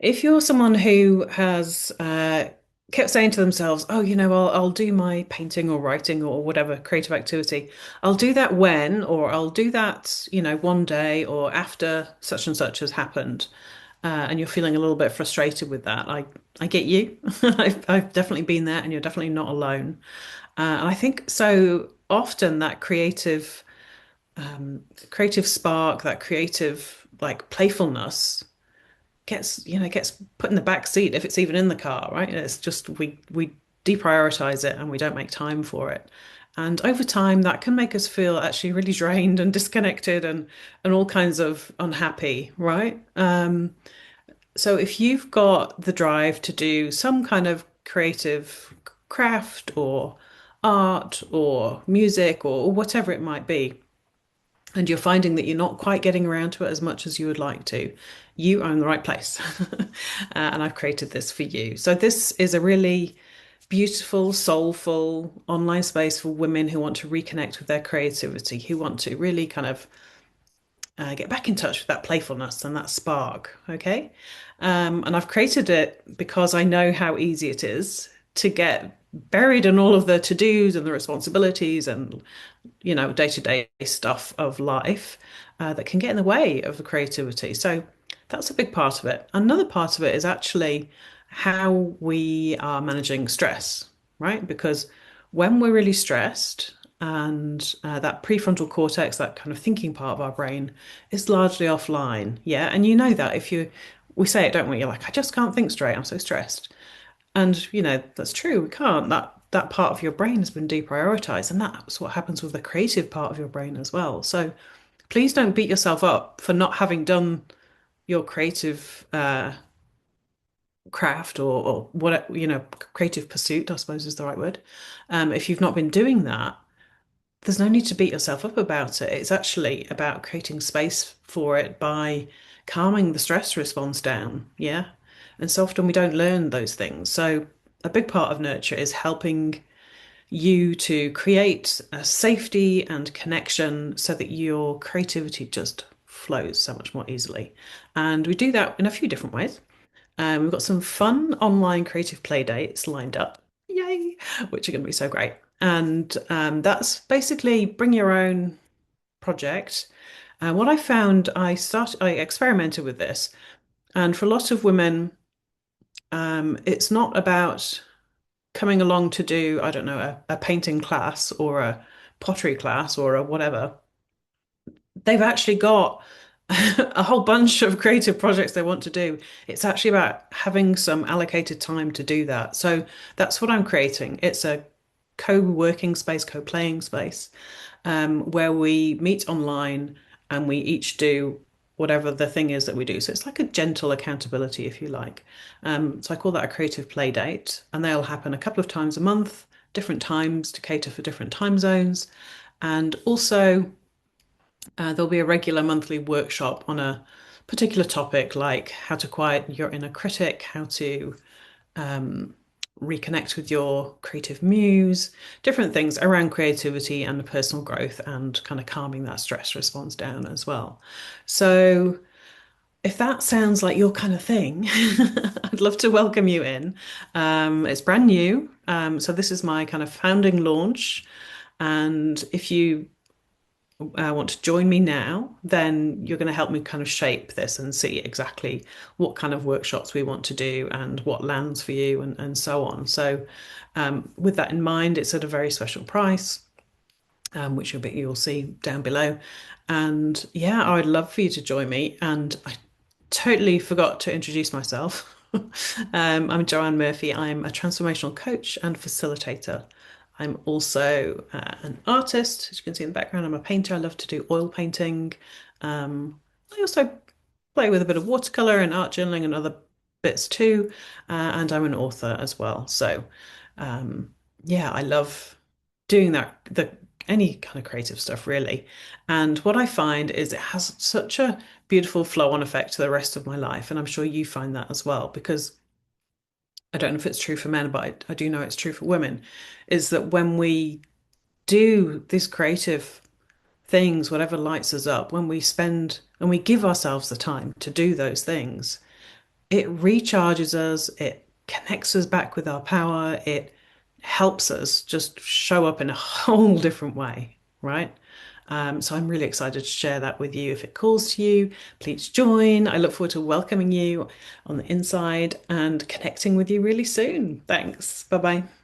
If you're someone who has kept saying to themselves, "Oh, I'll do my painting or writing or whatever creative activity. I'll do that when, or I'll do that, one day or after such and such has happened," and you're feeling a little bit frustrated with that. I get you. I've definitely been there, and you're definitely not alone. And I think so often that creative spark, that creative like playfulness gets put in the back seat if it's even in the car, right? It's just we deprioritize it and we don't make time for it. And over time, that can make us feel actually really drained and disconnected and all kinds of unhappy, right? So if you've got the drive to do some kind of creative craft or art or music or whatever it might be, and you're finding that you're not quite getting around to it as much as you would like to, you are in the right place. And I've created this for you. So, this is a really beautiful, soulful online space for women who want to reconnect with their creativity, who want to really kind of get back in touch with that playfulness and that spark. Okay. And I've created it because I know how easy it is to get buried in all of the to-dos and the responsibilities and day-to-day stuff of life that can get in the way of the creativity. So that's a big part of it. Another part of it is actually how we are managing stress, right? Because when we're really stressed and that prefrontal cortex, that kind of thinking part of our brain, is largely offline. Yeah. And you know that we say it, don't we? You're like, I just can't think straight. I'm so stressed. And that's true. We can't. That part of your brain has been deprioritized, and that's what happens with the creative part of your brain as well. So please don't beat yourself up for not having done your creative craft or what creative pursuit, I suppose is the right word. If you've not been doing that, there's no need to beat yourself up about it. It's actually about creating space for it by calming the stress response down. Yeah. And so often we don't learn those things. So a big part of nurture is helping you to create a safety and connection so that your creativity just flows so much more easily. And we do that in a few different ways. We've got some fun online creative play dates lined up. Yay! Which are going to be so great. And that's basically bring your own project. And what I found, I experimented with this, and for a lot of women, it's not about coming along to do, I don't know, a painting class or a pottery class or a whatever. They've actually got a whole bunch of creative projects they want to do. It's actually about having some allocated time to do that. So that's what I'm creating. It's a co-working space, co-playing space, where we meet online and we each do whatever the thing is that we do. So it's like a gentle accountability, if you like. So I call that a creative play date, and they'll happen a couple of times a month, different times to cater for different time zones. And also, there'll be a regular monthly workshop on a particular topic, like how to quiet your inner critic, how to um, reconnect with your creative muse, different things around creativity and personal growth and kind of calming that stress response down as well. So, if that sounds like your kind of thing, I'd love to welcome you in. It's brand new. So, this is my kind of founding launch. And if you want to join me now, then you're going to help me kind of shape this and see exactly what kind of workshops we want to do and what lands for you and so on. So, with that in mind, it's at a very special price, which you'll see down below. And yeah, I'd love for you to join me. And I totally forgot to introduce myself. I'm Joanne Murphy. I'm a transformational coach and facilitator. I'm also an artist, as you can see in the background. I'm a painter. I love to do oil painting. I also play with a bit of watercolor and art journaling and other bits too. And I'm an author as well. So, um, yeah, I love doing any kind of creative stuff really. And what I find is it has such a beautiful flow-on effect to the rest of my life. And I'm sure you find that as well, because I don't know if it's true for men, but I do know it's true for women, is that when we do these creative things, whatever lights us up, when we spend and we give ourselves the time to do those things, it recharges us, it connects us back with our power, it helps us just show up in a whole different way, right? So I'm really excited to share that with you. If it calls to you, please join. I look forward to welcoming you on the inside and connecting with you really soon. Thanks. Bye bye.